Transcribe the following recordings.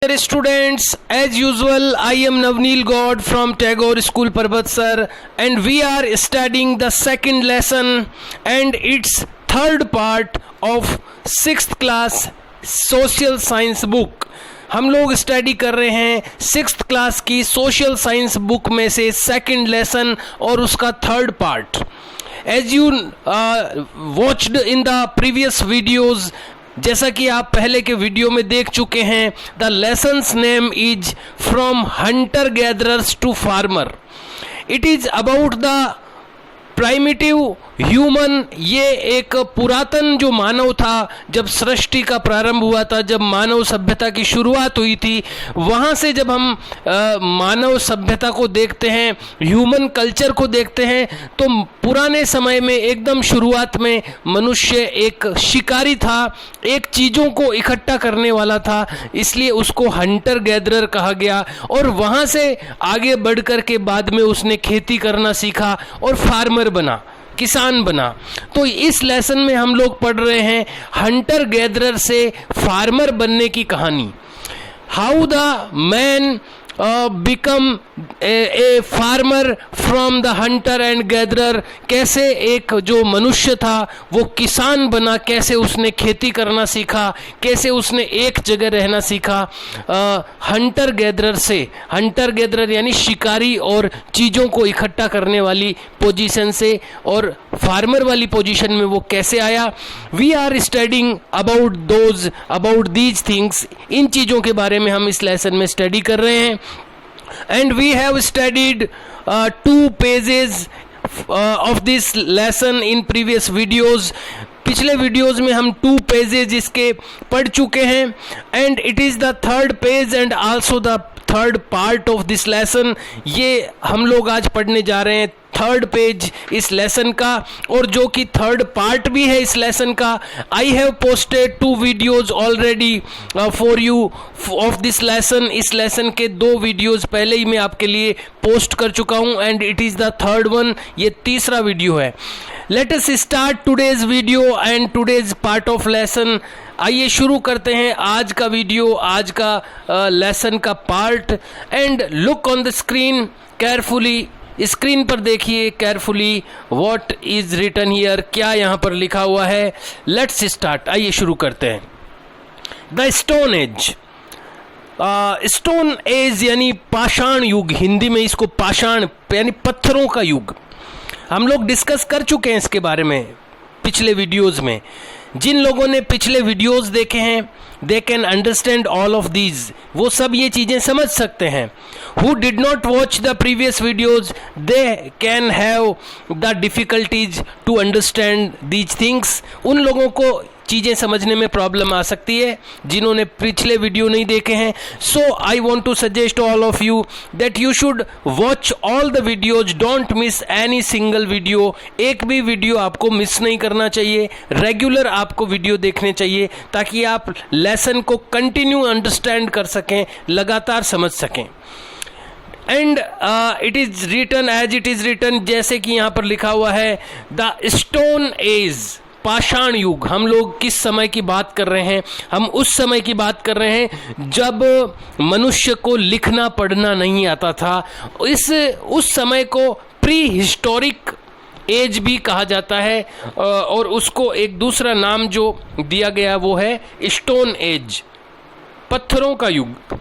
Dear students, as usual, I am Navneel God from Tagore School Parbatsar, and we are studying the second lesson and its third part of 6th class social science book. हम लोग study कर रहे हैं 6th class की social science book में से second lesson और उसका third part. As you watched in the previous videos, जैसा कि आप पहले के वीडियो में देख चुके हैं, the lesson's name is from hunter gatherers to farmer. It is about the primitive human. ये एक पुरातन जो मानव था, जब सृष्टि का प्रारंभ हुआ था, जब मानव सभ्यता की शुरुआत हुई थी, वहाँ से जब हम मानव सभ्यता को देखते हैं, ह्यूमन कल्चर को देखते हैं, तो पुराने समय में एकदम शुरुआत में मनुष्य एक शिकारी था, एक चीज़ों को इकट्ठा करने वाला था, इसलिए उसको हंटर गैदरर कहा गया. और वहाँ से आगे बढ़ कर के बाद में उसने खेती करना सीखा और फार्मर बना, किसान बना. तो इस लेसन में हम लोग पढ़ रहे हैं हंटर गैदरर से फार्मर बनने की कहानी. How the man become a farmer from the Hunter and gatherer. कैसे एक जो मनुष्य था वो किसान बना, कैसे उसने खेती करना सीखा, कैसे उसने एक जगह रहना सीखा. हंटर गैदरर से, हंटर गैदरर यानी शिकारी और चीज़ों को इकट्ठा करने वाली पोजीशन से, और फार्मर वाली पोजीशन में वो कैसे आया. We are studying about these things. इन चीज़ों के बारे में हम इस लेसन में स्टडी कर रहे हैं. And we have studied 2 pages of this lesson in previous videos. पिछले वीडियोस में हम 2 पेजेज इसके पढ़ चुके हैं, and it is the third page and also the third part of this lesson. ये हम लोग आज पढ़ने जा रहे हैं थर्ड पेज इस लेसन का, और जो कि थर्ड पार्ट भी है इस लेसन का. I have posted 2 videos already for you of this lesson. इस लेसन के 2 वीडियोज़ पहले ही मैं आपके लिए पोस्ट कर चुका हूँ, and it is the third one. ये तीसरा वीडियो है. Let us start today's video and today's part of lesson. आइए शुरू करते हैं आज का वीडियो, आज का लेसन का part. And look on the screen carefully. Screen पर देखिए carefully what is written here. क्या यहाँ पर लिखा हुआ है. Let's start. आइए शुरू करते हैं. The stone age. Stone age यानी पाषाण युग. हिंदी में इसको पाषाण यानी पत्थरों का युग. हम लोग डिस्कस कर चुके हैं इसके बारे में पिछले वीडियोस में. जिन लोगों ने पिछले वीडियोस देखे हैं, they can understand all of these. वो सब ये चीज़ें समझ सकते हैं. Who did not watch the previous videos, they can have the difficulties to understand these things. उन लोगों को चीज़ें समझने में प्रॉब्लम आ सकती है जिन्होंने पिछले वीडियो नहीं देखे हैं. So I want to suggest all of you that you should watch all the videos. Don't miss any single video. एक भी वीडियो आपको मिस नहीं करना चाहिए. रेगुलर आपको वीडियो देखने चाहिए ताकि आप लेसन को कंटिन्यू अंडरस्टैंड कर सकें, लगातार समझ सकें. And it is written as it is written. जैसे कि यहाँ पर लिखा हुआ है द स्टोन एज, पाषाण युग. हम लोग किस समय की बात कर रहे हैं? हम उस समय की बात कर रहे हैं जब मनुष्य को लिखना पढ़ना नहीं आता था. उस समय को प्री हिस्टोरिक एज भी कहा जाता है, और उसको एक दूसरा नाम जो दिया गया वो है स्टोन एज, पत्थरों का युग.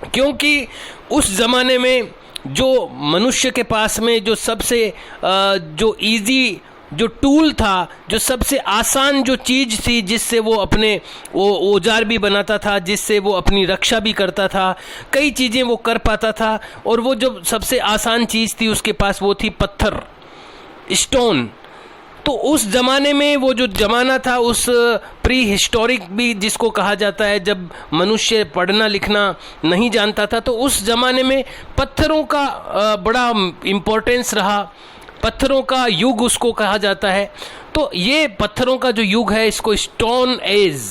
क्योंकि उस ज़माने में जो मनुष्य के पास में जो सबसे जो इजी जो टूल था, जो सबसे आसान जो चीज़ थी, जिससे वो अपने वो औजार भी बनाता था, जिससे वो अपनी रक्षा भी करता था, कई चीज़ें वो कर पाता था, और वो जो सबसे आसान चीज़ थी उसके पास वो थी पत्थर, स्टोन. तो उस ज़माने में वो जो ज़माना था, उस प्री हिस्टोरिक भी जिसको कहा जाता है, जब मनुष्य पढ़ना लिखना नहीं जानता था, तो उस ज़माने में पत्थरों का बड़ा इम्पोर्टेंस रहा. पत्थरों का युग उसको कहा जाता है. तो ये पत्थरों का जो युग है इसको स्टोन एज,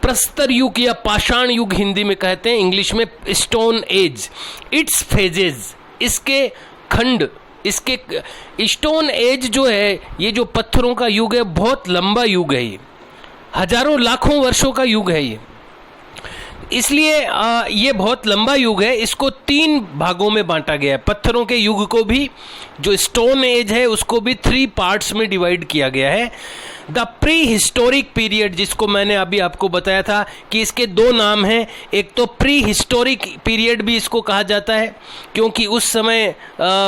प्रस्तर युग या पाषाण युग हिंदी में कहते हैं, इंग्लिश में स्टोन एज. इट्स फेजेस, इसके खंड, इसके स्टोन एज जो है, ये जो पत्थरों का युग है, बहुत लंबा युग है. ये हजारों लाखों वर्षों का युग है. ये इसलिए ये बहुत लंबा युग है। इसको 3 भागों में बांटा गया है। पत्थरों के युग को भी, जो स्टोन एज है, उसको भी 3 पार्ट्स में डिवाइड किया गया है। द प्री हिस्टोरिक पीरियड, जिसको मैंने अभी आपको बताया था कि इसके 2 नाम हैं। एक तो प्री हिस्टोरिक पीरियड भी इसको कहा जाता है, क्योंकि उस समय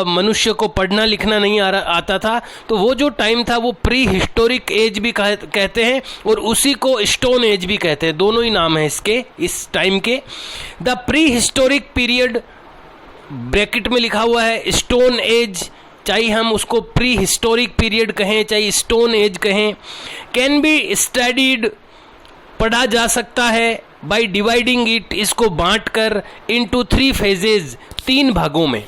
मनुष्य को पढ़ना लिखना नहीं आता था, तो वो जो टाइम था वो प्री हिस्टोरिक एज भी कहते हैं, और उसी को स्टोन एज भी कहते हैं। दोनों ही नाम हैं इसके, इस टाइम के। The pre historic period bracket में लिखा हुआ है स्टोन एज, चाहे हम उसको प्री हिस्टोरिक पीरियड कहें चाहे स्टोन एज कहें, कैन बी स्टडीड, पढ़ा जा सकता है, बाय डिवाइडिंग इट, इसको बांटकर, इनटू 3 फेजेज, 3 भागों में।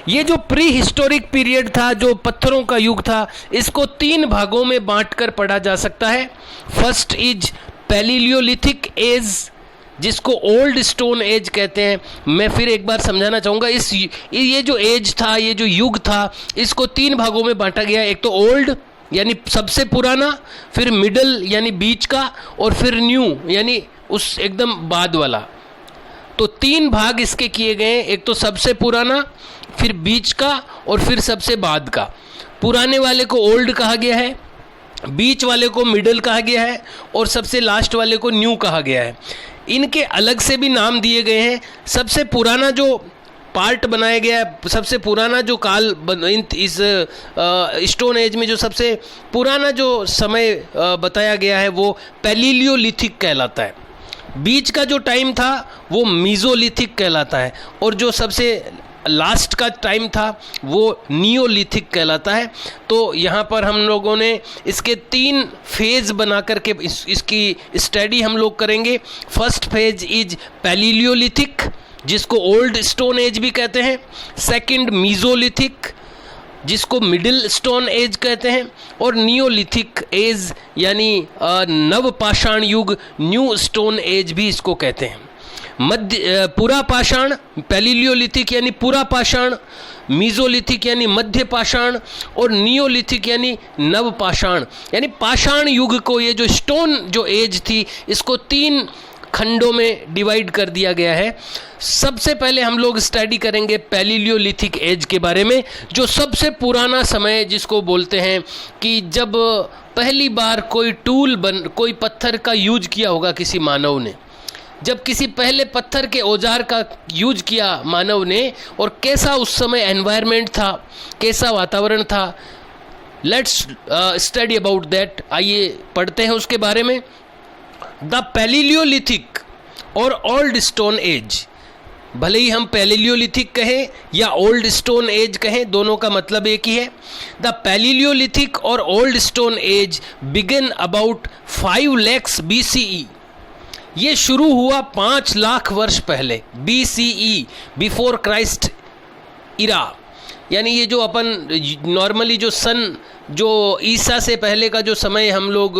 ये जो प्री हिस्टोरिक पीरियड था, जो पत्थरों का युग था, इसको 3 भागों में बांटकर पढ़ा जा सकता है। फर्स्ट इज पैलियोलिथिक एज, जिसको ओल्ड स्टोन एज कहते हैं। मैं फिर एक बार समझाना चाहूँगा, ये जो एज था, ये जो युग था, इसको 3 भागों में बांटा गया। एक तो ओल्ड यानी सबसे पुराना, फिर मिडल यानी बीच का, और फिर न्यू यानी उस एकदम बाद वाला। तो 3 भाग इसके किए गए। एक तो सबसे पुराना, फिर बीच का, और फिर सबसे बाद का। पुराने वाले को ओल्ड कहा गया है, बीच वाले को मिडल कहा गया है, और सबसे लास्ट वाले को न्यू कहा गया है। इनके अलग से भी नाम दिए गए हैं। सबसे पुराना जो पार्ट बनाया गया है, सबसे पुराना जो काल इस स्टोन एज में जो सबसे पुराना जो समय बताया गया है, वो पैलियोलिथिक कहलाता है। बीच का जो टाइम था वो मीजोलिथिक कहलाता है, और जो सबसे लास्ट का टाइम था वो नियोलिथिक कहलाता है। तो यहाँ पर हम लोगों ने इसके 3 फेज बना करके इसकी स्टडी हम लोग करेंगे। फर्स्ट फेज इज पैलियोलिथिक, जिसको ओल्ड स्टोन एज भी कहते हैं। सेकंड मीजोलिथिक, जिसको मिडिल स्टोन एज कहते हैं। और नियोलिथिक एज यानी नवपाषाण युग, न्यू स्टोन एज भी इसको कहते हैं। मध्य पूरा पाषाण, पैलियोलिथिक यानी पूरा पाषाण, मीजोलिथिक यानी मध्य पाषाण, और नियोलिथिक यानी नव पाषाण, यानी पाषाण युग को, ये जो स्टोन जो एज थी, इसको 3 खंडों में डिवाइड कर दिया गया है। सबसे पहले हम लोग स्टडी करेंगे पैलियोलिथिक एज के बारे में, जो सबसे पुराना समय जिसको बोलते हैं कि जब पहली बार कोई पत्थर का यूज किया होगा किसी मानव ने, जब किसी पहले पत्थर के औजार का यूज किया मानव ने, और कैसा उस समय एनवायरनमेंट था, कैसा वातावरण था। Let's study about that. आइए पढ़ते हैं उसके बारे में। द पैलियोलिथिक और ओल्ड स्टोन एज, भले ही हम पैलियोलिथिक कहें या ओल्ड स्टोन एज कहें, दोनों का मतलब एक ही है। द पैलियोलिथिक और old stone as begin about 5 lakhs BCE। ये शुरू हुआ 5 लाख वर्ष पहले, BCE, बिफोर क्राइस्ट इरा। यानी ये जो अपन नॉर्मली जो ईसा से पहले का जो समय हम लोग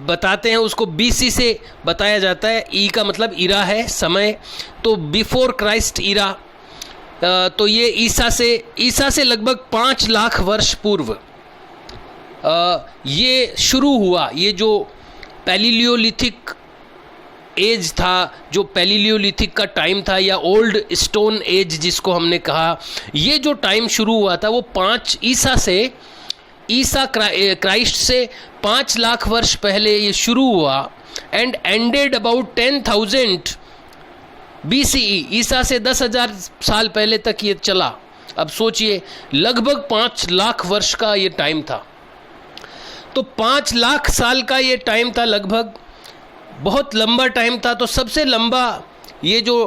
बताते हैं, उसको BC से बताया जाता है। ई का मतलब इरा है, समय। तो बिफोर क्राइस्ट इरा, तो ये ईसा से लगभग 5 लाख वर्ष पूर्व ये शुरू हुआ। ये जो पैलियोलिथिक एज था, जो पैलियोलिथिक का टाइम था, या ओल्ड स्टोन एज जिसको हमने कहा, ये जो टाइम शुरू हुआ था वो ईसा क्राइस्ट से 5 लाख वर्ष पहले ये शुरू हुआ, एंड एंडेड अबाउट 10,000 BCE। ईसा से 10,000 साल पहले तक ये चला। अब सोचिए, लगभग 5 लाख वर्ष का ये टाइम था। तो 5 लाख साल का ये टाइम था, लगभग बहुत लंबा टाइम था। तो सबसे लंबा ये जो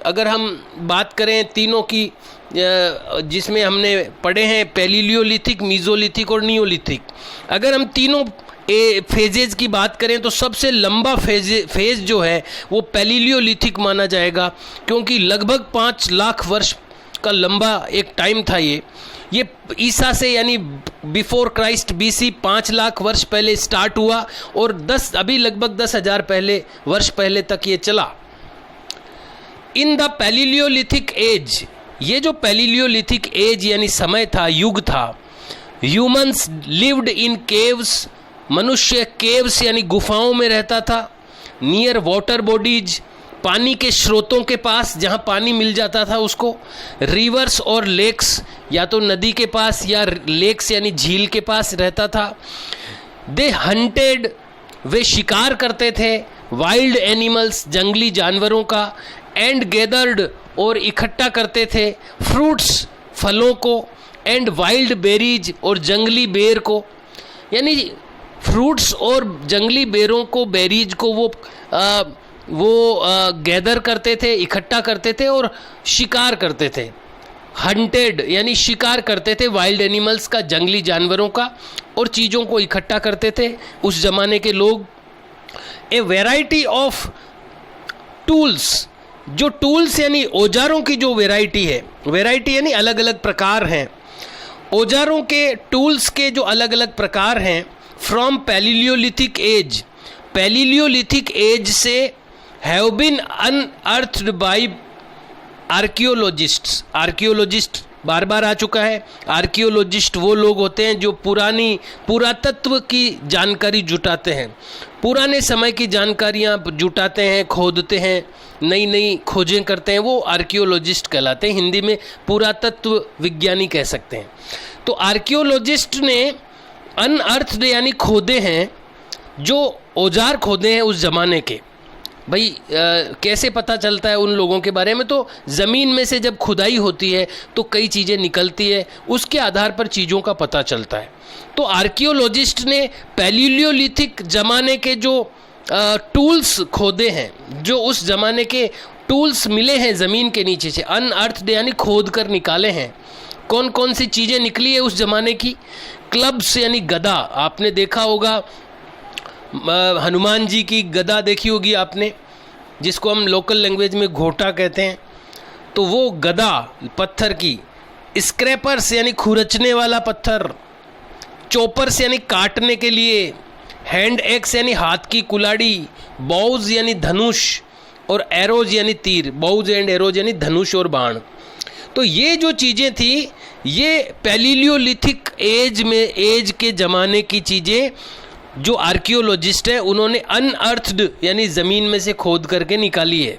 अगर हम बात करें तीनों की, जिसमें हमने पढ़े हैं पैलियोलिथिक, मीजोलिथिक और नियोलिथिक, अगर हम तीनों फेजेज की बात करें तो सबसे लंबा फेज जो है वो पैलियोलिथिक माना जाएगा, क्योंकि लगभग 5 लाख वर्ष का लंबा एक टाइम था। ये ईसा से यानी बिफोर क्राइस्ट BC 5 लाख वर्ष पहले स्टार्ट हुआ, और अभी लगभग 10,000 वर्ष पहले तक ये चला। इन द पैलियोलिथिक एज, ये जो पैलियोलिथिक एज यानी समय था, युग था, ह्यूमंस लिव्ड इन केव्स, मनुष्य केव्स यानी गुफाओं में रहता था। नियर वाटर बॉडीज, पानी के स्रोतों के पास जहाँ पानी मिल जाता था उसको, रिवर्स और लेक्स, या तो नदी के पास या लेक्स यानी झील के पास रहता था। दे हंटेड, वे शिकार करते थे, वाइल्ड एनिमल्स, जंगली जानवरों का, एंड गैदर्ड, और इकट्ठा करते थे, फ्रूट्स, फलों को, एंड वाइल्ड बेरीज, और जंगली बेर को, यानी फ्रूट्स और जंगली बेरों को, बेरीज को वो गैदर करते थे, इकट्ठा करते थे और शिकार करते थे। हंटेड यानी शिकार करते थे वाइल्ड एनिमल्स का, जंगली जानवरों का, और चीज़ों को इकट्ठा करते थे उस जमाने के लोग। ए वेराइटी ऑफ टूल्स, जो टूल्स यानी औजारों की जो वेराइटी है, वेराइटी यानी अलग अलग प्रकार हैं, औजारों के, टूल्स के जो अलग अलग प्रकार हैं, from paleolithic age, paleolithic age से have been unearthed by archaeologists. Archaeologist बार बार आ चुका है। आर्कियोलॉजिस्ट वो लोग होते हैं जो पुरातत्व की जानकारी जुटाते हैं, पुराने समय की जानकारियाँ जुटाते हैं, खोदते हैं, नई नई खोजें करते हैं, वो आर्कियोलॉजिस्ट कहलाते हैं। हिंदी में पुरातत्व विज्ञानी कह सकते हैं। तो आर्कियोलॉजिस्ट ने अनअर्थड यानी खोदे हैं, जो औजार खोदे हैं उस ज़माने के। भाई कैसे पता चलता है उन लोगों के बारे में? तो ज़मीन में से जब खुदाई होती है तो कई चीज़ें निकलती है, उसके आधार पर चीज़ों का पता चलता है। तो आर्कियोलॉजिस्ट ने पैलियोलिथिक ज़माने के जो टूल्स खोदे हैं, जो उस ज़माने के टूल्स मिले हैं ज़मीन के नीचे से, अनअर्थड यानी खोद कर निकाले हैं। कौन कौन सी चीज़ें निकली है उस ज़माने की? क्लब्स यानी गदा, आपने देखा होगा, हनुमान जी की गदा देखी होगी आपने, जिसको हम लोकल लैंग्वेज में घोटा कहते हैं। तो वो गदा पत्थर की, स्क्रैपर्स यानी खुरचने वाला पत्थर, चॉपर्स यानी काटने के लिए, हैंड एक्स यानी हाथ की कुलाड़ी, बाउज यानी धनुष, और एरोज यानी तीर, बाउज एंड एरोज यानी धनुष और बाण। तो ये जो चीज़ें थी, ये पैलियोलिथिक एज के ज़माने की चीज़ें जो आर्कियोलॉजिस्ट है उन्होंने अनअर्थड यानी ज़मीन में से खोद करके निकाली है।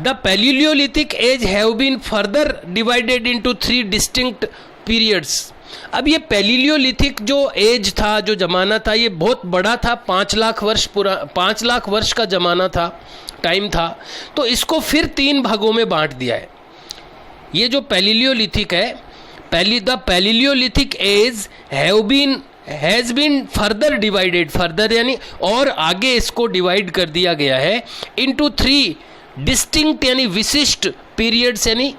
The palaeolithic age have been further divided into 3 distinct periods. अब ये पैलियोलिथिक जो एज था, जो ज़माना था, ये बहुत बड़ा था, 5 लाख वर्ष का ज़माना था, टाइम था। तो इसको फिर 3 भागों में बांट दिया है। ये जो पैलियोलिथिक है, the palaeolithic age has been further divided, further यानी और आगे इसको डिवाइड कर दिया गया है इनटू 3 डिस्टिंक्ट यानी विशिष्ट पीरियड्स यानी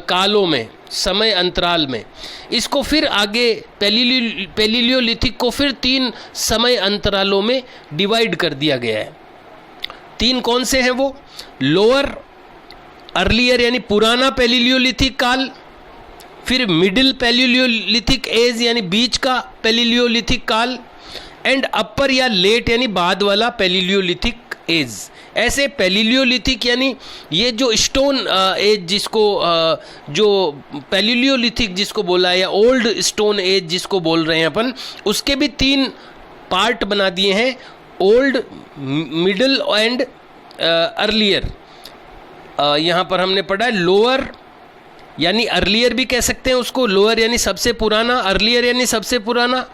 कालों में, समय अंतराल में। इसको फिर आगे पैलियोलिथिक को फिर 3 समय अंतरालों में डिवाइड कर दिया गया है। 3 कौन से हैं वो? लोअर अर्लियर यानी पुराना पैलियोलिथिक काल, फिर मिडिल पैलियोलिथिक एज यानी बीच का पैलियोलिथिक काल, एंड अपर या लेट यानी बाद वाला पैलियोलिथिक एज। ऐसे पैलियोलिथिक यानी ये जो स्टोन एज जिसको जो पैलियोलिथिक जिसको बोला है, या ओल्ड स्टोन एज जिसको बोल रहे हैं अपन, उसके भी 3 पार्ट बना दिए हैं, ओल्ड, मिडिल एंड अर्लियर। यहाँ पर हमने पढ़ा है लोअर यानी अर्लियर भी कह सकते हैं उसको, लोअर यानी सबसे पुराना, अर्लियर यानी सबसे पुराना,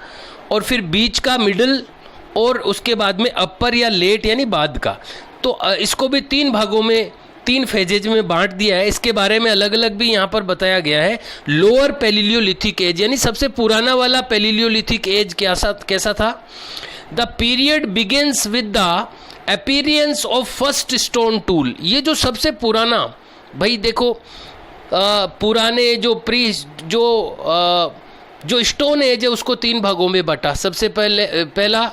और फिर बीच का मिडिल, और उसके बाद में अपर या लेट यानी बाद का। तो इसको भी 3 भागों में, 3 फेजेज में बांट दिया है। इसके बारे में अलग अलग भी यहाँ पर बताया गया है। लोअर पैलियोलिथिक एज यानी सबसे पुराना वाला पैलियोलिथिक एज कैसा था? The period begins with the appearance of first stone tool. ये जो सबसे पुराना, भाई देखो पुराने जो स्टोन एज है उसको 3 भागों में बांटा। सबसे पहला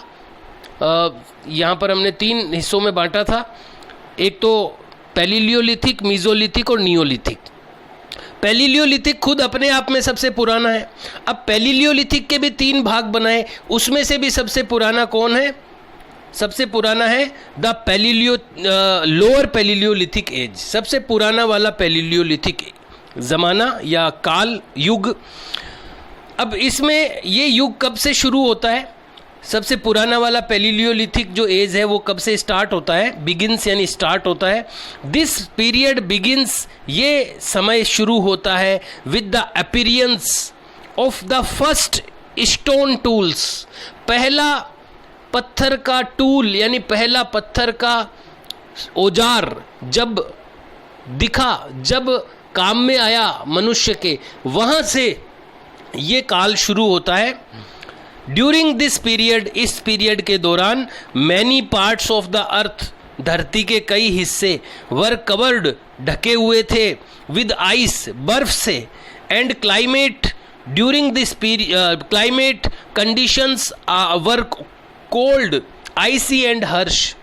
यहाँ पर हमने 3 हिस्सों में बांटा था। एक तो पैलियोलिथिक, मीजोलिथिक और नियोलिथिक। पैलियोलिथिक खुद अपने आप में सबसे पुराना है। अब पैलियोलिथिक के भी 3 भाग बनाए, उसमें से भी सबसे पुराना कौन है? सबसे पुराना है द लोअर पैलियोलिथिक एज, सबसे पुराना वाला पैलियोलिथिक ज़माना या काल, युग। अब इसमें ये युग कब से शुरू होता है? सबसे पुराना वाला पैलियोलिथिक जो एज है वो कब से स्टार्ट होता है, बिगिंस यानी स्टार्ट होता है। दिस पीरियड बिगिंस, ये समय शुरू होता है with the appearance of the first stone tools, पहला पत्थर का टूल यानी पहला पत्थर का औजार जब दिखा, जब काम में आया मनुष्य के, वहाँ से ये काल शुरू होता है। ड्यूरिंग दिस पीरियड, इस पीरियड के दौरान many parts of the earth, धरती के कई हिस्से वर कवर्ड, ढके हुए थे, विद आइस, बर्फ से, and climate during this period, climate conditions were cold, icy and harsh,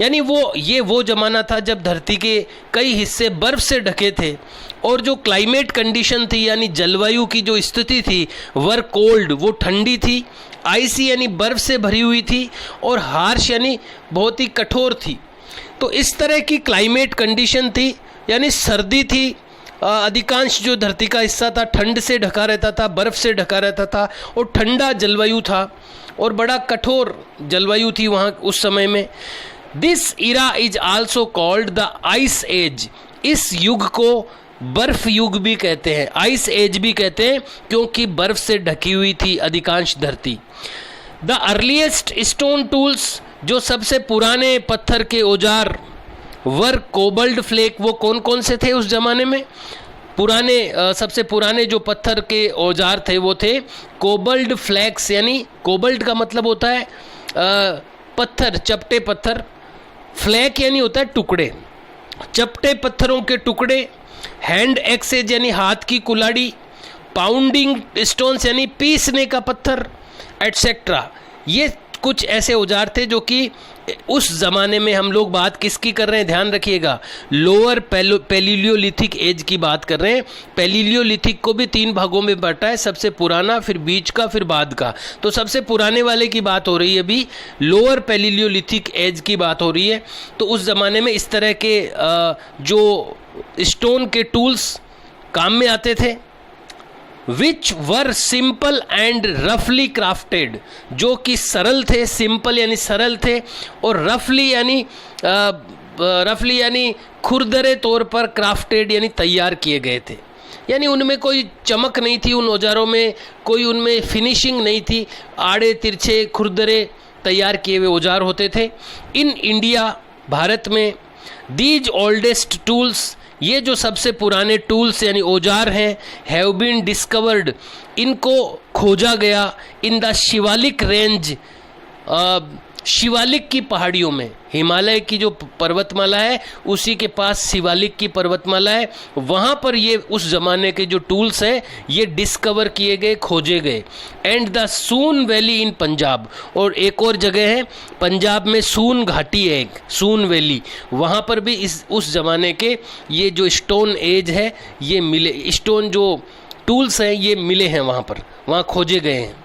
यानी वो ज़माना था जब धरती के कई हिस्से बर्फ से ढके थे और जो क्लाइमेट कंडीशन थी यानी जलवायु की जो स्थिति थी, वर कोल्ड, वो ठंडी थी, आइसी यानी बर्फ से भरी हुई थी, और हार्श यानी बहुत ही कठोर थी। तो इस तरह की क्लाइमेट कंडीशन थी, यानी सर्दी थी, अधिकांश जो धरती का हिस्सा था ठंड से ढका रहता था, बर्फ से ढका रहता था, और ठंडा जलवायु था और बड़ा कठोर जलवायु थी वहाँ उस समय में। This era is also called the ice age, इस युग को बर्फ युग भी कहते हैं, आइस एज भी कहते हैं, क्योंकि बर्फ से ढकी हुई थी अधिकांश धरती। द अर्लीस्ट स्टोन टूल्स, जो सबसे पुराने पत्थर के औजार, वर कोबल्ट फ्लेक, वो कौन कौन से थे उस जमाने में? सबसे पुराने जो पत्थर के औजार थे वो थे कोबल्ट फ्लैक्स, यानी कोबल्ट का मतलब होता है पत्थर, चपटे पत्थर, फ्लैक यानी होता है टुकड़े, चपटे पत्थरों के टुकड़े, हैंड एक्सेज यानी हाथ की कुल्हाड़ी, पाउंडिंग स्टोन्स यानी पीसने का पत्थर, एटसेट्रा। ये कुछ ऐसे औजार थे जो कि उस ज़माने में, हम लोग बात किसकी कर रहे हैं ध्यान रखिएगा, लोअर पैलियोलिथिक एज की बात कर रहे हैं। पैलियोलिथिक को भी 3 भागों में बांटा है, सबसे पुराना, फिर बीच का, फिर बाद का। तो सबसे पुराने वाले की बात हो रही है अभी, लोअर पैलियोलिथिक एज की बात हो रही है। तो उस ज़माने में इस तरह के जो स्टोन के टूल्स काम में आते थे, विच वर सिंपल एंड रफली क्राफ्टेड, जो कि सरल थे, सिंपल यानी सरल थे, और रफली यानी खुरदरे तौर पर, क्राफ्टेड यानी तैयार किए गए थे, यानी उनमें कोई चमक नहीं थी, उन औजारों में कोई उनमें फिनिशिंग नहीं थी, आड़े तिरछे खुरदरे तैयार किए हुए औजार होते थे। इन इंडिया, भारत में, दीज ओल्डेस्ट टूल्स, ये जो सबसे पुराने टूल्स यानी औजार हैं, हैव बीन डिस्कवर्ड, इनको खोजा गया, in the Shivalik range, Shivalik की पहाड़ियों में, हिमालय की जो पर्वतमाला है उसी के पास शिवालिक की पर्वतमाला है, वहाँ पर ये उस ज़माने के जो टूल्स हैं ये डिस्कवर किए गए, खोजे गए। And the soon valley in Punjab, और एक और जगह है पंजाब में, सून घाटी है एक, सून वैली, वहाँ पर भी उस ज़माने के ये जो स्टोन एज है ये मिले, स्टोन जो टूल्स हैं ये मिले हैं वहाँ पर, वहाँ खोजे गए हैं।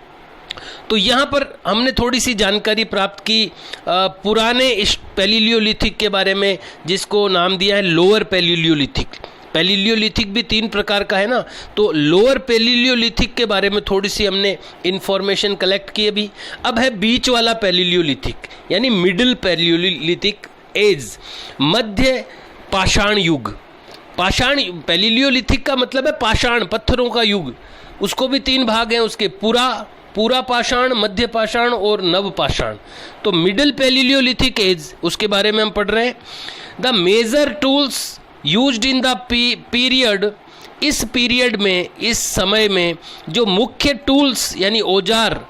तो यहाँ पर हमने थोड़ी सी जानकारी प्राप्त की पुराने पैलियोलिथिक के बारे में, जिसको नाम दिया है लोअर पैलियोलिथिक। पैलियोलिथिक भी 3 प्रकार का है ना, तो लोअर पैलियोलिथिक के बारे में थोड़ी सी हमने इंफॉर्मेशन कलेक्ट की अभी। अब है बीच वाला पैलियोलिथिक यानी मिडिल पैलियोलिथिक एज, मध्य पाषाण युग। पाषाण, पैलियोलिथिक का मतलब है पाषाण, पत्थरों का युग। उसको भी 3 भाग हैं उसके, पूरा पाषाण, मध्य पाषाण और नव पाषाण। तो मिडिल पैलियोलिथिक एज, उसके बारे में हम पढ़ रहे हैं। The major tools used in the period, इस पीरियड में, इस समय में जो मुख्य टूल्स यानी औजार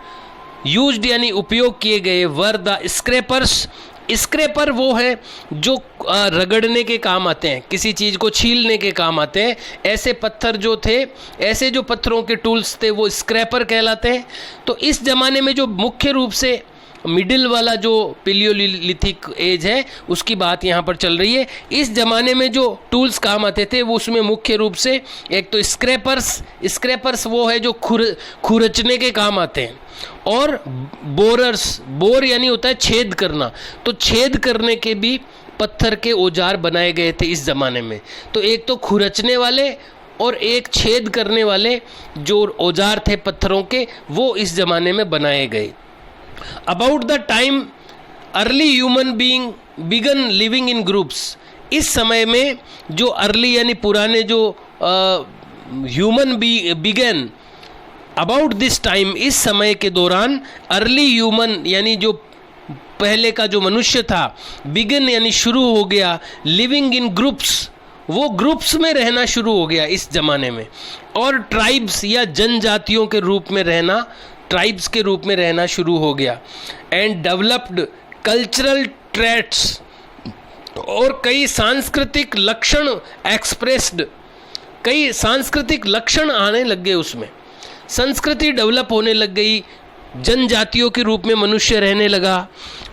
यूज्ड यानी उपयोग किए गए, वर द स्क्रैपर्स। स्क्रैपर वो है जो रगड़ने के काम आते हैं, किसी चीज़ को छीलने के काम आते हैं। ऐसे पत्थर जो थे, ऐसे जो पत्थरों के टूल्स थे वो स्क्रैपर कहलाते हैं। तो इस ज़माने में जो मुख्य रूप से मिडिल वाला जो पैलियोलिथिक एज है उसकी बात यहाँ पर चल रही है। इस ज़माने में जो टूल्स काम आते थे वो उसमें मुख्य रूप से एक तो स्क्रैपर्स वो है जो खुरचने के काम आते हैं, और बोरर्स, बोर यानी होता है छेद करना, तो छेद करने के भी पत्थर के औजार बनाए गए थे इस ज़माने में। तो एक तो खुरचने वाले और एक छेद करने वाले जो औजार थे पत्थरों के, वो इस ज़माने में बनाए गए। About the time early human being began living in groups, इस समय में जो अर्ली यानी पुराने जो human began about this time, इस समय के दौरान अर्ली ह्यूमन यानी जो पहले का जो मनुष्य था, बिगन यानी शुरू हो गया, लिविंग इन ग्रुप्स, वो ग्रुप्स में रहना शुरू हो गया इस जमाने में, और ट्राइब्स या जनजातियों के रूप में रहना, ट्राइब्स के रूप में रहना शुरू हो गया। एंड डेवलप्ड कल्चरल ट्रेट्स, और कई सांस्कृतिक लक्षण एक्सप्रेस्ड, कई सांस्कृतिक लक्षण आने लग गए, उसमें संस्कृति डेवलप होने लग गई, जनजातियों के रूप में मनुष्य रहने लगा,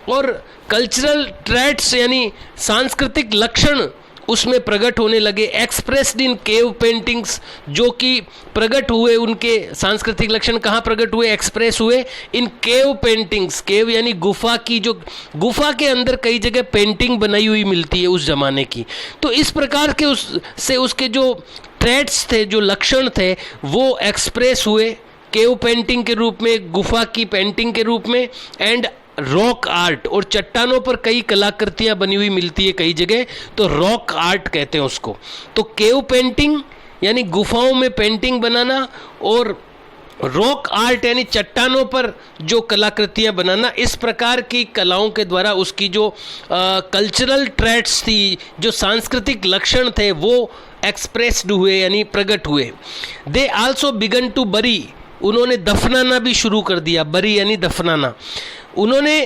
और कल्चरल ट्रेट्स यानी सांस्कृतिक लक्षण उसमें प्रकट होने लगे। एक्सप्रेस्ड इन केव पेंटिंग्स, जो कि प्रकट हुए, उनके सांस्कृतिक लक्षण कहाँ प्रकट हुए, एक्सप्रेस हुए इन केव पेंटिंग्स। केव यानी गुफा की, जो गुफा के अंदर कई जगह पेंटिंग बनाई हुई मिलती है उस जमाने की। तो इस प्रकार के उसके जो ट्रेट्स थे, जो लक्षण थे, वो एक्सप्रेस हुए केव पेंटिंग के रूप में, गुफा की पेंटिंग के रूप में। एंड रॉक आर्ट, और चट्टानों पर कई कलाकृतियां बनी हुई मिलती है कई जगह, तो रॉक आर्ट कहते हैं उसको। तो केव पेंटिंग यानी गुफाओं में पेंटिंग बनाना, और रॉक आर्ट यानी चट्टानों पर जो कलाकृतियां बनाना, इस प्रकार की कलाओं के द्वारा उसकी जो कल्चरल ट्रेट्स थी, जो सांस्कृतिक लक्षण थे, वो एक्सप्रेस्ड हुए यानी प्रकट हुए। They also begin to bury, उन्होंने दफनाना भी शुरू कर दिया, बरी यानी दफनाना, उन्होंने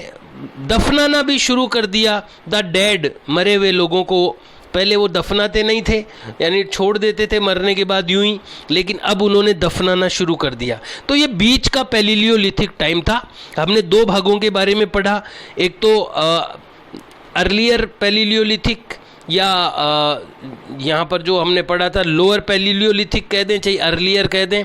दफनाना भी शुरू कर दिया द डेड, मरे हुए लोगों को। पहले वो दफनाते नहीं थे, यानी छोड़ देते थे मरने के बाद यूं ही, लेकिन अब उन्होंने दफनाना शुरू कर दिया। तो ये बीच का पैलियोलिथिक टाइम था। हमने दो भागों के बारे में पढ़ा, एक तो अर्लियर पैलियोलिथिक, या यहाँ पर जो हमने पढ़ा था लोअर पैलियोलिथिक कह दें चाहे अर्लियर कह दें,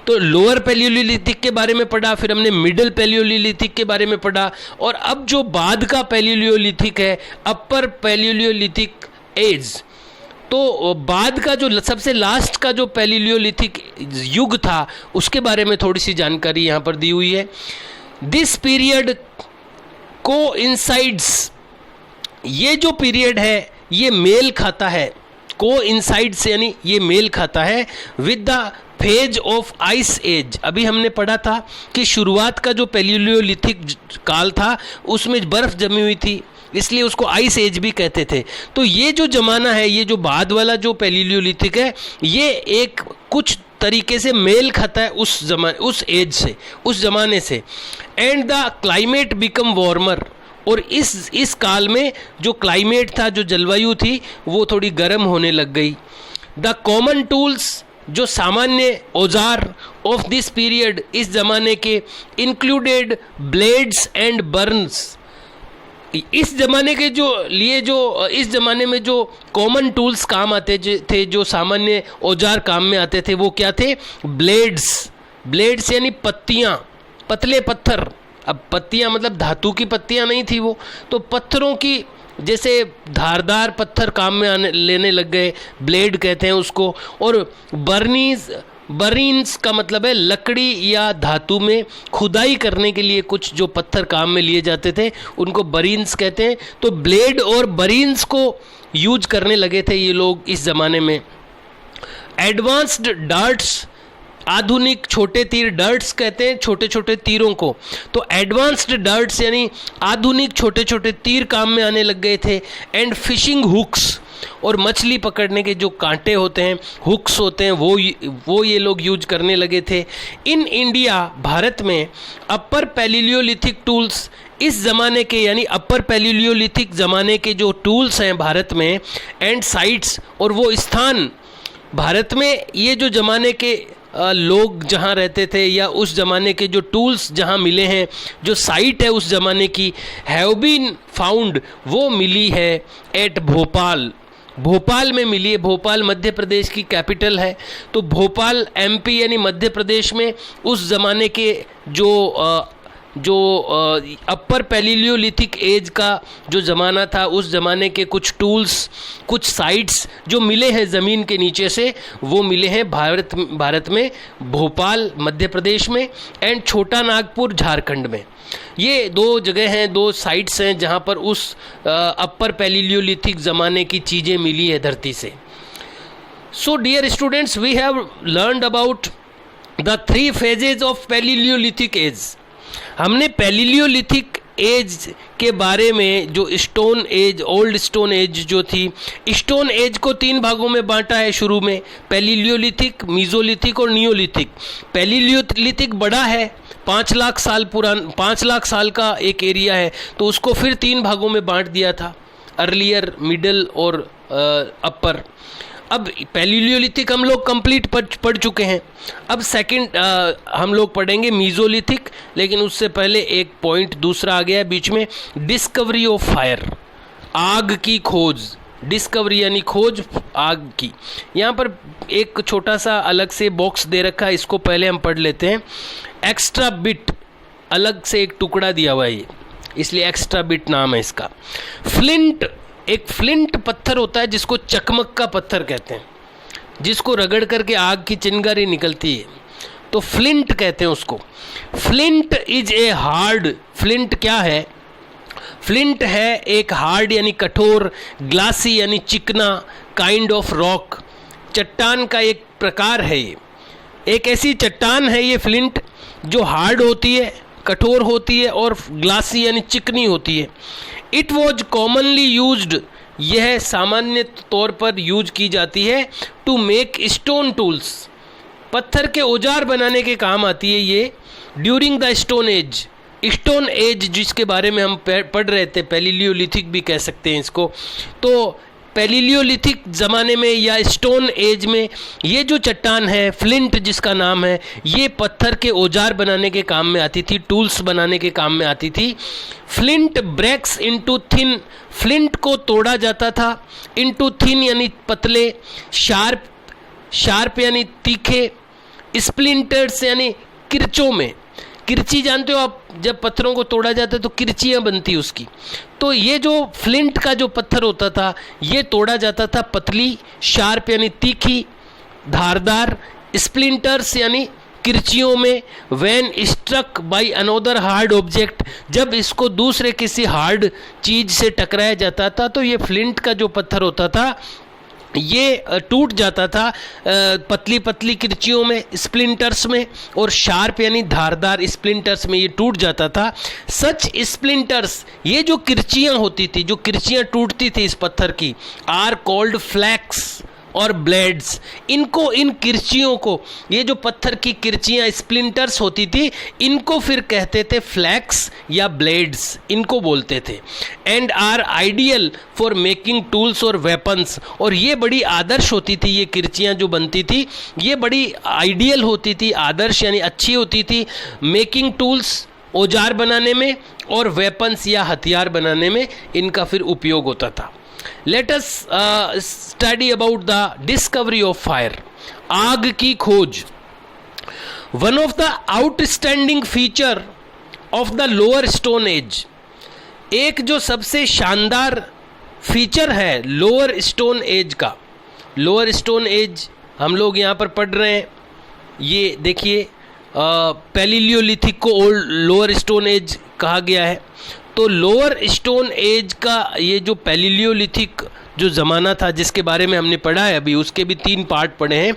तो लोअर पैलियोलिथिक के बारे में पढ़ा, फिर हमने मिडिल पैलियोलिथिक के बारे में पढ़ा, और अब जो बाद का पैलियोलिथिक है, अपर पैलियोलिथिक एज। तो बाद का जो सबसे लास्ट का जो पैलियोलिथिक युग था, उसके बारे में थोड़ी सी जानकारी यहाँ पर दी हुई है। दिस पीरियड कोइंसाइड्स, ये जो पीरियड है ये मेल खाता है, कोइंसाइड्स यानी ये मेल खाता है with the phase of ice age. अभी हमने पढ़ा था कि शुरुआत का जो पैलियोलिथिक काल था उसमें बर्फ जमी हुई थी, इसलिए उसको आइस एज भी कहते थे। तो ये जो जमाना है, ये जो बाद वाला जो पैलियोलिथिक है, ये एक कुछ तरीके से मेल खाता है उस एज से, उस जमाने से। And the climate become warmer, और इस काल में जो क्लाइमेट था, जो जलवायु थी, वो थोड़ी गर्म होने लग गई। द कॉमन टूल्स, जो सामान्य औजार ऑफ दिस पीरियड, इस जमाने के, इंक्लूडेड ब्लेड्स एंड बर्न्स। इस जमाने के जो लिए जो इस जमाने में जो कॉमन टूल्स काम आते थे, जो सामान्य औजार काम में आते थे, वो क्या थे? ब्लेड्स, ब्लेड्स यानी पत्तियाँ, पतले पत्थर। अब पत्तियां मतलब धातु की पत्तियां नहीं थी वो, तो पत्थरों की, जैसे धारदार पत्थर काम में लेने लग गए, ब्लेड कहते हैं उसको। और बरीन्स का मतलब है लकड़ी या धातु में खुदाई करने के लिए कुछ जो पत्थर काम में लिए जाते थे, उनको बरीन्स कहते हैं। तो ब्लेड और बरीन्स को यूज करने लगे थे ये लोग इस ज़माने में। एडवांस्ड डार्ट्स, आधुनिक छोटे तीर, डर्ट्स कहते हैं छोटे छोटे तीरों को। तो एडवांस्ड डर्ट्स यानी आधुनिक छोटे छोटे तीर काम में आने लग गए थे। एंड फिशिंग हुक्स, और मछली पकड़ने के जो कांटे होते हैं, हुक्स होते हैं, वो ये लोग यूज करने लगे थे। इन इंडिया, भारत में अपर पैलियोलिथिक टूल्स, इस ज़माने के यानी अपर पैलियोलिथिक ज़माने के जो टूल्स हैं भारत में, एंड साइट्स, और वो स्थान भारत में, ये जो ज़माने के लोग जहाँ रहते थे या उस ज़माने के जो टूल्स जहाँ मिले हैं, जो साइट है उस ज़माने की, हैव बीन फाउंड, वो मिली है एट भोपाल। भोपाल में मिली है। भोपाल मध्य प्रदेश की कैपिटल है। तो भोपाल एमपी यानी मध्य प्रदेश में उस ज़माने के जो अपर पैलियोलिथिक एज का जो ज़माना था, उस ज़माने के कुछ टूल्स, कुछ साइट्स जो मिले हैं ज़मीन के नीचे से, वो मिले हैं भारत में, भोपाल मध्य प्रदेश में, एंड छोटा नागपुर झारखंड में। ये दो जगह हैं, दो साइट्स हैं जहाँ पर उस अपर पैलियोलिथिक ज़माने की चीज़ें मिली है धरती से। So dear students, we have learned about the 3 phases of palaeolithic age. हमने पैलियोलिथिक एज के बारे में, जो stone age, old stone age जो थी, स्टोन एज को 3 भागों में बांटा है शुरू में, पैलियोलिथिक, मीजोलिथिक और नियोलिथिक। पैलियोलिथिक बड़ा है, 5 लाख साल पुराना, 5 लाख साल का एक एरिया है, तो उसको फिर 3 भागों में बांट दिया था, अर्लियर, मिडल और अपर। अब पैलियोलिथिक हम लोग कंप्लीट पढ़ चुके हैं। अब सेकंड हम लोग पढ़ेंगे मीजोलिथिक, लेकिन उससे पहले एक पॉइंट दूसरा आ गया है बीच में, डिस्कवरी ऑफ फायर, आग की खोज। डिस्कवरी यानी खोज आग की। यहाँ पर एक छोटा सा अलग से बॉक्स दे रखा है, इसको पहले हम पढ़ लेते हैं। एक्स्ट्रा बिट, अलग से एक टुकड़ा दिया हुआ है ये, इसलिए एक्स्ट्रा बिट नाम है इसका। फ्लिंट, एक फ्लिंट पत्थर होता है जिसको चकमक का पत्थर कहते हैं, जिसको रगड़ करके आग की चिंगारी निकलती है, तो फ्लिंट कहते हैं उसको। Flint is a hard, flint क्या है? फ्लिंट है एक हार्ड यानी कठोर, ग्लासी यानी चिकना, काइंड ऑफ रॉक, चट्टान का एक प्रकार है। ये एक ऐसी चट्टान है ये फ्लिंट जो हार्ड होती है, कठोर होती है और ग्लासी यानी चिकनी होती है। इट वॉज कॉमनली यूज्ड, यह सामान्य तौर पर यूज की जाती है, टू मेक स्टोन टूल्स, पत्थर के औजार बनाने के काम आती है ये। During the stone age, stone as जिसके बारे में हम पढ़ रहे थे, पैलियोलिथिक भी कह सकते हैं इसको, तो पैलियोलिथिक ज़माने में या स्टोन एज में ये जो चट्टान है, फ्लिंट जिसका नाम है, ये पत्थर के औजार बनाने के काम में आती थी, टूल्स बनाने के काम में आती थी। Flint breaks into thin, flint को तोड़ा जाता था, इनटू थिन यानी पतले, शार्प, शार्प यानी तीखे, स्प्लिंटर्स यानी किरचों में। किरची जानते हो आप, जब पत्थरों को तोड़ा जाता है तो किरचियाँ बनती उसकी, तो ये जो फ्लिंट का जो पत्थर होता था ये तोड़ा जाता था पतली, शार्प यानी तीखी, धारदार, स्प्लिंटर्स यानी किरचियों में। When struck by another hard object, जब इसको दूसरे किसी हार्ड चीज़ से टकराया जाता था तो ये फ्लिंट का जो पत्थर होता था ये टूट जाता था पतली पतली किरचियों में, स्प्लिंटर्स में, और शार्प यानी धारदार स्प्लिंटर्स में ये टूट जाता था। सच स्प्लिंटर्स, ये जो किरचियाँ होती थी, जो किरचियाँ टूटती थी इस पत्थर की, आर कॉल्ड फ्लैक्स और ब्लेड्स। इनको, इन किरचियों को, ये जो पत्थर की किरचियाँ स्प्लिंटर्स होती थी, इनको फिर कहते थे फ्लैक्स या ब्लेड्स, इनको बोलते थे। And are ideal for making tools और वेपन्स, और ये बड़ी आदर्श होती थी, ये किरचियाँ जो बनती थी ये बड़ी आइडियल होती थी, आदर्श यानी अच्छी होती थी, मेकिंग टूल्स, औजार बनाने में, और वेपन्स या हथियार बनाने में इनका फिर उपयोग होता था। Let us study about the discovery of fire. आग की खोज। One of the outstanding feature of the lower stone age, एक जो सबसे शानदार फीचर है लोअर स्टोन एज का। लोअर स्टोन एज हम लोग यहाँ पर पढ़ रहे हैं, ये देखिए पैलियोलिथिक को ओल्ड लोअर स्टोन एज कहा गया है। तो लोअर स्टोन एज का ये जो पैलियोलिथिक जो ज़माना था जिसके बारे में हमने पढ़ा है अभी, उसके भी 3 पार्ट पढ़े हैं।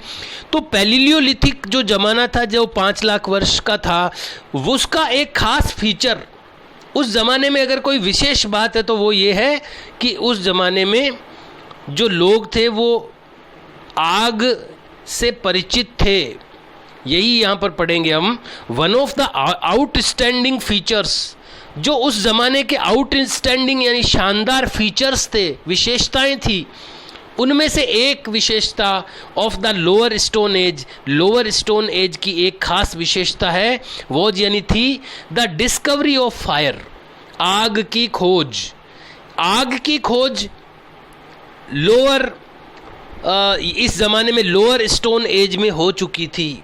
तो पैलियोलिथिक जो ज़माना था जो 5 लाख वर्ष का था, उसका एक ख़ास फीचर, उस ज़माने में अगर कोई विशेष बात है तो वो ये है कि उस ज़माने में जो लोग थे वो आग से परिचित थे। यही यहाँ पर पढ़ेंगे हम। One of the outstanding features, जो उस ज़माने के आउटस्टैंडिंग यानी शानदार फीचर्स थे, विशेषताएं थी, उनमें से एक विशेषता of the lower stone age, lower stone age की एक खास विशेषता है, वो यानी थी द डिस्कवरी ऑफ फायर, आग की खोज। आग की खोज लोअर इस ज़माने में लोअर स्टोन एज में हो चुकी थी।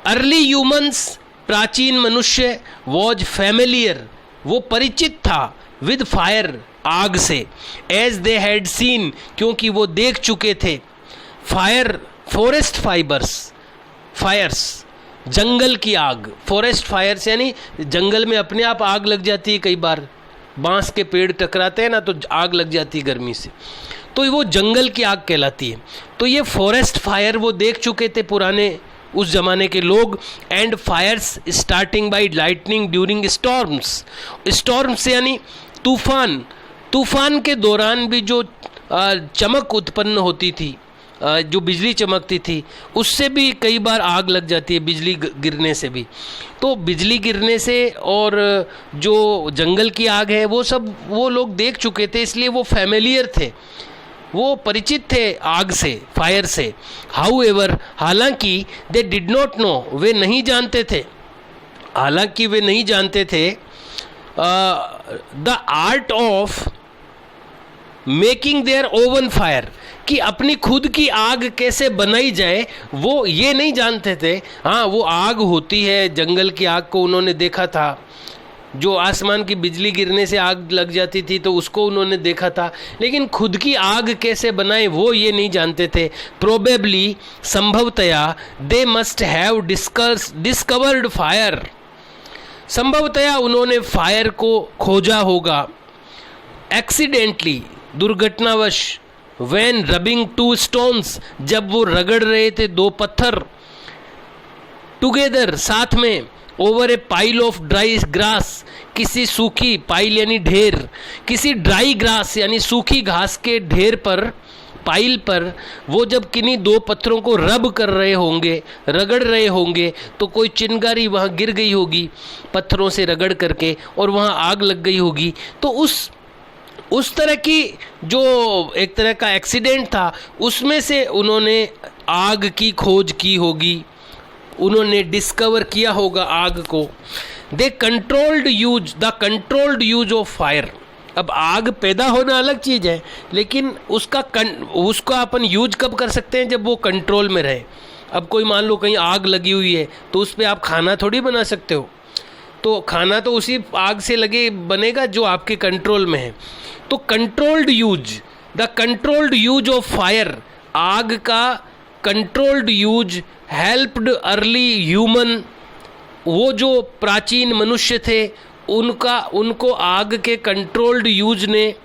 अर्ली ह्यूमन्स, प्राचीन मनुष्य, वॉज फैमिलियर, वो परिचित था, विद फायर, आग से, एज दे हैड सीन, क्योंकि वो देख चुके थे, फायर, फॉरेस्ट फाइबर्स, फायर्स, जंगल की आग, फॉरेस्ट फायर्स यानी जंगल में अपने आप आग लग जाती है, कई बार बांस के पेड़ टकराते हैं ना तो आग लग जाती है गर्मी से, तो वो जंगल की आग कहलाती है। तो ये फॉरेस्ट फायर वो देख चुके थे पुराने उस जमाने के लोग। And fires starting by lightning during storms, storms यानी तूफान, तूफान के दौरान भी जो चमक उत्पन्न होती थी, जो बिजली चमकती थी, उससे भी कई बार आग लग जाती है, बिजली गिरने से भी। तो बिजली गिरने से और जो जंगल की आग है वो सब वो लोग देख चुके थे, इसलिए वो फैमिलियर थे, वो परिचित थे आग से, फायर से। हाउएवर, हालांकि दे डिड नॉट नो, वे नहीं जानते थे, हालांकि वे नहीं जानते थे the art of making their own fire, कि अपनी खुद की आग कैसे बनाई जाए, वो ये नहीं जानते थे। हाँ, वो आग होती है, जंगल की आग को उन्होंने देखा था, जो आसमान की बिजली गिरने से आग लग जाती थी तो उसको उन्होंने देखा था, लेकिन खुद की आग कैसे बनाए वो ये नहीं जानते थे। प्रोबेबली, संभवतया, they must have discovered fire, संभवतया उन्होंने फायर को खोजा होगा। एक्सीडेंटली, दुर्घटनावश, व्हेन रबिंग टू स्टोन्स, जब वो रगड़ रहे थे दो पत्थर, टुगेदर, साथ में, over A pile of dry grass, किसी सूखी, पाइल यानी ढेर, किसी ड्राई ग्रास यानी सूखी घास के ढेर पर, पाइल पर वो जब किन्हीं दो पत्थरों को रब कर रहे होंगे, रगड़ रहे होंगे, तो कोई चिंगारी वहाँ गिर गई होगी पत्थरों से रगड़ करके और वहाँ आग लग गई होगी। तो उस तरह की जो एक तरह का एक्सीडेंट था, उसमें से उन्होंने आग की खोज की होगी, उन्होंने डिस्कवर किया होगा आग को। The controlled use of fire, अब आग पैदा होना अलग चीज़ है, लेकिन उसका अपन यूज कब कर सकते हैं, जब वो कंट्रोल में रहे। अब कोई मान लो कहीं आग लगी हुई है तो उस पर आप खाना थोड़ी बना सकते हो, तो खाना तो उसी आग से लगे बनेगा जो आपके कंट्रोल में है। तो the controlled use of fire, आग का controlled use helped early human, वो जो प्राचीन मनुष्य थे उनको आग के कंट्रोल्ड यूज ने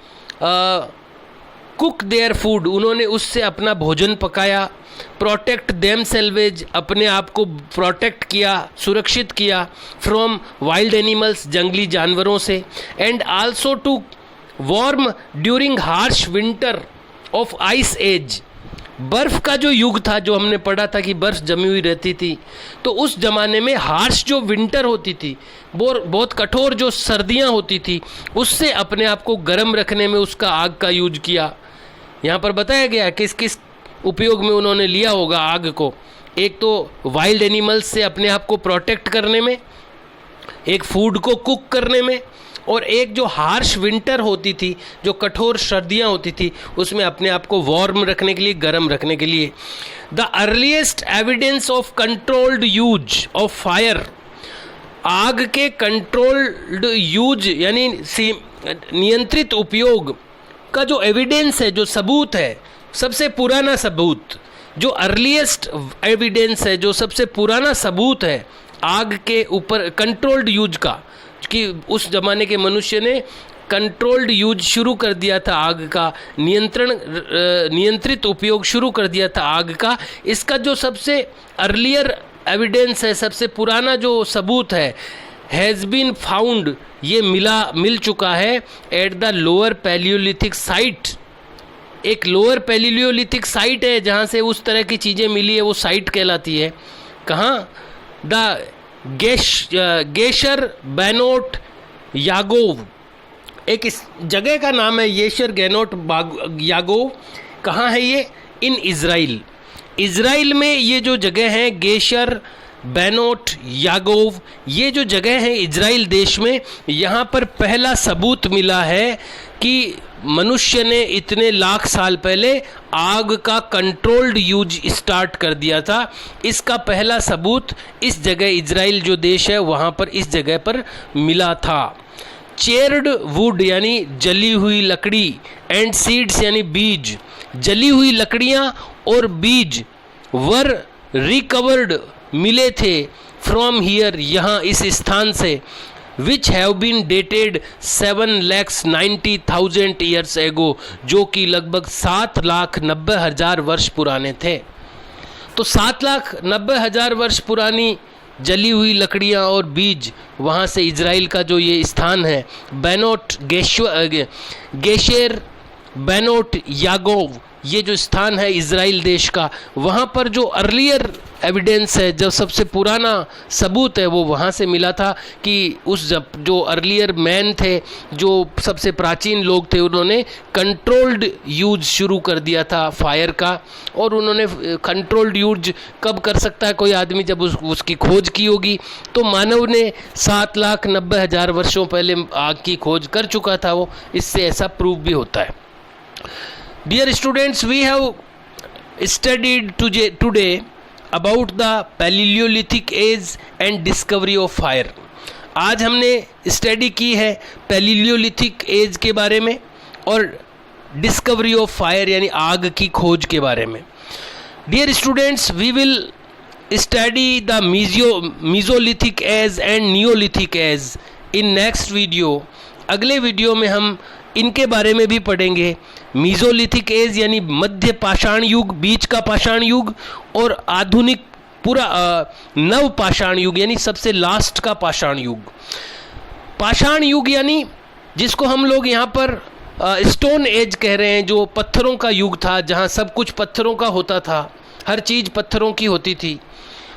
कुक देयर फूड, उन्होंने उससे अपना भोजन पकाया। प्रोटेक्ट देम सेल्वेज, अपने आप को प्रोटेक्ट किया, सुरक्षित किया। फ्रॉम वाइल्ड एनिमल्स, जंगली जानवरों से। And also to warm during harsh winter of ice age, बर्फ़ का जो युग था, जो हमने पढ़ा था कि बर्फ़ जमी हुई रहती थी, तो उस ज़माने में हार्श जो विंटर होती थी, बहुत कठोर जो सर्दियां होती थी, उससे अपने आप को गर्म रखने में उसका आग का यूज किया। यहाँ पर बताया गया किस किस उपयोग में उन्होंने लिया होगा आग को। एक तो वाइल्ड एनिमल्स से अपने आप को प्रोटेक्ट करने में, एक फूड को कुक करने में, और एक जो हार्श विंटर होती थी, जो कठोर सर्दियां होती थी, उसमें अपने आप को वार्म रखने के लिए, गर्म रखने के लिए। The earliest evidence of controlled use of fire, आग के कंट्रोल्ड यूज यानी नियंत्रित उपयोग का जो एविडेंस है, जो सबूत है, सबसे पुराना सबूत, जो अर्लीस्ट एविडेंस है, जो सबसे पुराना सबूत है आग के ऊपर कंट्रोल्ड यूज का, कि उस ज़माने के मनुष्य ने कंट्रोल्ड यूज शुरू कर दिया था आग का, नियंत्रित उपयोग शुरू कर दिया था आग का। इसका जो सबसे अर्लियर एविडेंस है, सबसे पुराना जो सबूत है, हैज़ बीन फाउंड, ये मिल चुका है at the lower Palaeolithic site. एक लोअर पैलियोलिथिक साइट है जहाँ से उस तरह की चीज़ें मिली है, वो साइट कहलाती है। कहाँ? द गेशर बैनोट यागोव, एक इस जगह का नाम है येशर गैनोट यागोव। कहाँ है ये? इन इज़राइल। इज़राइल में ये जो जगह है गेशर बैनोट यागोव, ये जो जगह है इज़राइल देश में, यहाँ पर पहला सबूत मिला है कि मनुष्य ने इतने लाख साल पहले आग का कंट्रोल्ड यूज स्टार्ट कर दिया था। इसका पहला सबूत इस जगह इज़राइल जो देश है वहाँ पर, इस जगह पर मिला था। चेयर्ड वुड यानी जली हुई लकड़ी, एंड सीड्स यानी बीज, जली हुई लकड़ियाँ और बीज वर रिकवर्ड मिले थे फ्रॉम हियर, यहाँ इस स्थान से, which have been dated 7,90,000 years ago, जो कि लगभग 7,90,000 वर्ष पुराने थे। तो 7,90,000 वर्ष पुरानी जली हुई लकड़ियाँ और बीज, वहाँ से इजराइल का जो ये स्थान है बैनोट गेशेर बैनोट यागोव, ये जो स्थान है इजराइल देश का, वहाँ पर जो अर्लियर एविडेंस है, जो सबसे पुराना सबूत है, वो वहाँ से मिला था कि उस जो अर्लियर मैन थे, जो सबसे प्राचीन लोग थे, उन्होंने कंट्रोल्ड यूज शुरू कर दिया था फायर का। और उन्होंने कंट्रोल्ड यूज कब कर सकता है कोई आदमी, जब उसकी खोज की होगी। तो मानव ने 7,90,000 वर्षों पहले आग की खोज कर चुका था वो, इससे ऐसा प्रूव भी होता है। Dear students, we have studied today about the Paleolithic age and discovery of fire. आज हमने स्टडी की है पैलियोलिथिक एज के बारे में और डिस्कवरी ऑफ फायर यानी आग की खोज के बारे में। Dear students, we will study the Mesolithic age and Neolithic age in next video. अगले वीडियो में हम इनके बारे में भी पढ़ेंगे। मीजोलिथिक एज यानी मध्य पाषाण युग, बीच का पाषाण युग, और आधुनिक पूरा नव पाषाण युग यानी सबसे लास्ट का पाषाण युग। पाषाण युग यानी जिसको हम लोग यहाँ पर स्टोन एज कह रहे हैं, जो पत्थरों का युग था, जहाँ सब कुछ पत्थरों का होता था, हर चीज़ पत्थरों की होती थी।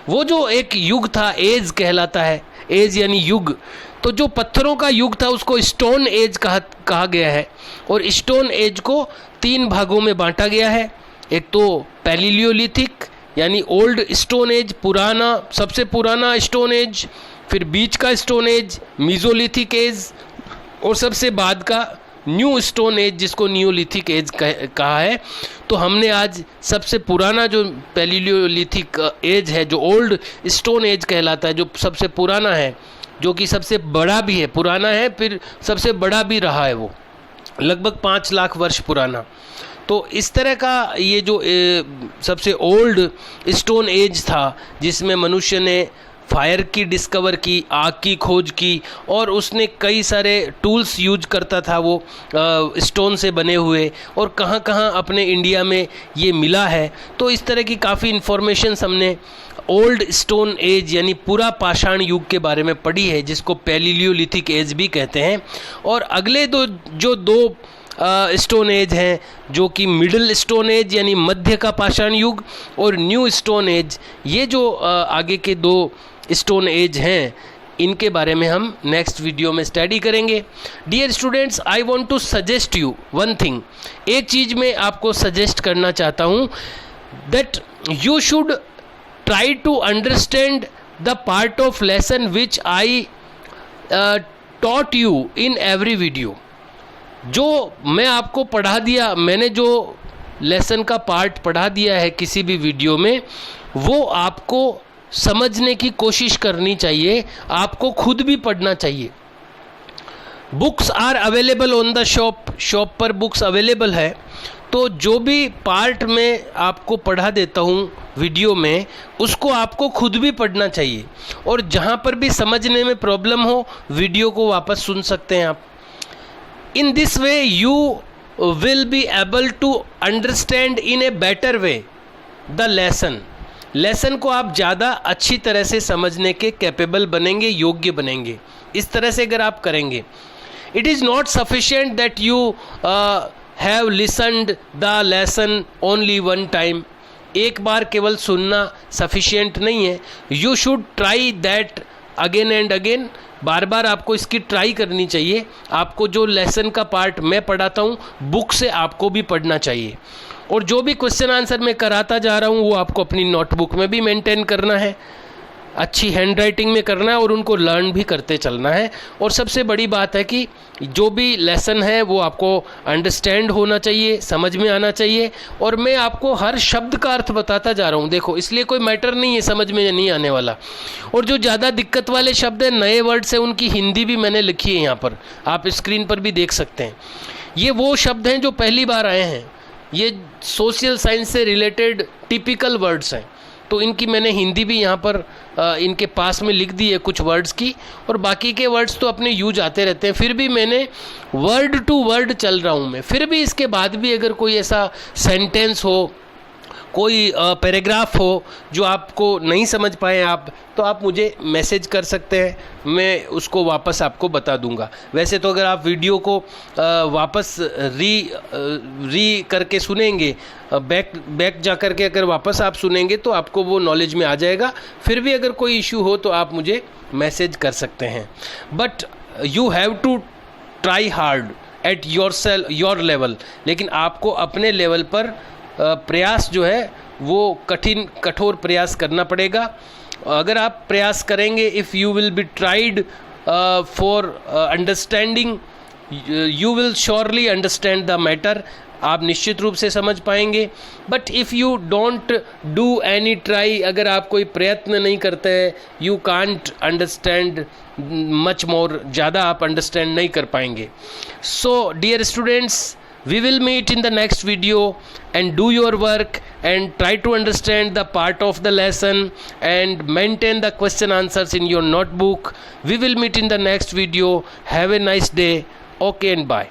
वो जो एक युग था एज कहलाता है, एज यानी युग। तो जो पत्थरों का युग था उसको स्टोन एज कहा गया है। और स्टोन एज को 3 भागों में बांटा गया है। एक तो पैलियोलिथिक यानी ओल्ड स्टोन एज, पुराना, सबसे पुराना स्टोन एज, फिर बीच का स्टोन एज मीजोलिथिक एज, और सबसे बाद का न्यू स्टोन एज जिसको नियोलिथिक एज कहा है। तो हमने आज सबसे पुराना जो पैलियोलिथिक एज है, जो ओल्ड स्टोन एज कहलाता है, जो सबसे पुराना है, जो कि सबसे बड़ा भी है, पुराना है फिर सबसे बड़ा भी रहा है, वो लगभग 5 लाख वर्ष पुराना। तो इस तरह का ये जो सबसे ओल्ड स्टोन एज था, जिसमें मनुष्य ने फायर की डिस्कवर की, आग की खोज की, और उसने कई सारे टूल्स यूज करता था वो स्टोन से बने हुए, और कहाँ कहाँ अपने इंडिया में ये मिला है। तो इस तरह की काफ़ी इन्फॉर्मेशन हमने ओल्ड स्टोन एज यानी पूरा पाषाण युग के बारे में पढ़ी है, जिसको पैलियोलिथिक एज भी कहते हैं। और अगले दो स्टोन एज हैं, जो कि मिडिल स्टोन एज यानी मध्य का पाषाण युग, और न्यू स्टोन एज, ये जो आगे के 2 स्टोन एज हैं, इनके बारे में हम नेक्स्ट वीडियो में स्टडी करेंगे। Dear students, I want to suggest you one thing. एक चीज़ मैं आपको सजेस्ट करना चाहता हूँ, that you should try to understand the part of lesson which I taught you in every video। जो मैं आपको पढ़ा दिया, मैंने जो लेसन का पार्ट पढ़ा दिया है किसी भी वीडियो में, वो आपको समझने की कोशिश करनी चाहिए, आपको खुद भी पढ़ना चाहिए। Books are available on the shop पर बुक्स अवेलेबल है। तो जो भी पार्ट में आपको पढ़ा देता हूँ वीडियो में, उसको आपको खुद भी पढ़ना चाहिए, और जहाँ पर भी समझने में प्रॉब्लम हो, वीडियो को वापस सुन सकते हैं आप। In this way you will be able to understand in a better way the lesson को आप ज़्यादा अच्छी तरह से समझने के कैपेबल बनेंगे, योग्य बनेंगे। इस तरह से अगर आप करेंगे, it is not sufficient that you have listened the lesson only one time. एक बार केवल सुनना सफिशिएंट नहीं है, you should try that again and again. बार बार आपको इसकी ट्राई करनी चाहिए। आपको जो लेसन का पार्ट मैं पढ़ाता हूँ, बुक से आपको भी पढ़ना चाहिए, और जो भी क्वेश्चन आंसर मैं कराता जा रहा हूँ वो आपको अपनी नोटबुक में भी मेंटेन करना है, अच्छी हैंड राइटिंग में करना है, और उनको लर्न भी करते चलना है। और सबसे बड़ी बात है कि जो भी लेसन है वो आपको अंडरस्टैंड होना चाहिए, समझ में आना चाहिए। और मैं आपको हर शब्द का अर्थ बताता जा रहा हूँ, देखो, इसलिए कोई मैटर नहीं है समझ में नहीं आने वाला। और जो ज़्यादा दिक्कत वाले शब्द हैं, नए वर्ड्स हैं, उनकी हिंदी भी मैंने लिखी है, यहाँ पर आप स्क्रीन पर भी देख सकते हैं। ये वो शब्द हैं जो पहली बार आए हैं, ये सोशल साइंस से रिलेटेड टिपिकल वर्ड्स हैं, तो इनकी मैंने हिंदी भी यहाँ पर इनके पास में लिख दी है कुछ वर्ड्स की, और बाकी के वर्ड्स तो अपने यूज आते रहते हैं। फिर भी मैंने वर्ड टू वर्ड चल रहा हूँ मैं। फिर भी इसके बाद भी अगर कोई ऐसा सेंटेंस हो, कोई पैराग्राफ हो जो आपको नहीं समझ पाए आप, तो आप मुझे मैसेज कर सकते हैं, मैं उसको वापस आपको बता दूंगा। वैसे तो अगर आप वीडियो को वापस री करके सुनेंगे, बैक जा कर के अगर वापस आप सुनेंगे तो आपको वो नॉलेज में आ जाएगा। फिर भी अगर कोई इशू हो तो आप मुझे मैसेज कर सकते हैं। But you have to try hard at your level, लेकिन आपको अपने लेवल पर प्रयास जो है वो कठोर प्रयास करना पड़ेगा। अगर आप प्रयास करेंगे, if you will be tried for understanding, you will surely understand the matter, आप निश्चित रूप से समझ पाएंगे। But if you don't do any try, अगर आप कोई प्रयत्न नहीं करते हैं, you can't understand much more, ज़्यादा आप अंडरस्टैंड नहीं कर पाएंगे। So dear students, we will meet in the next video, and do your work and try to understand the part of the lesson and maintain the question answers in your notebook. We will meet in the next video. Have a nice day. Okay, and bye.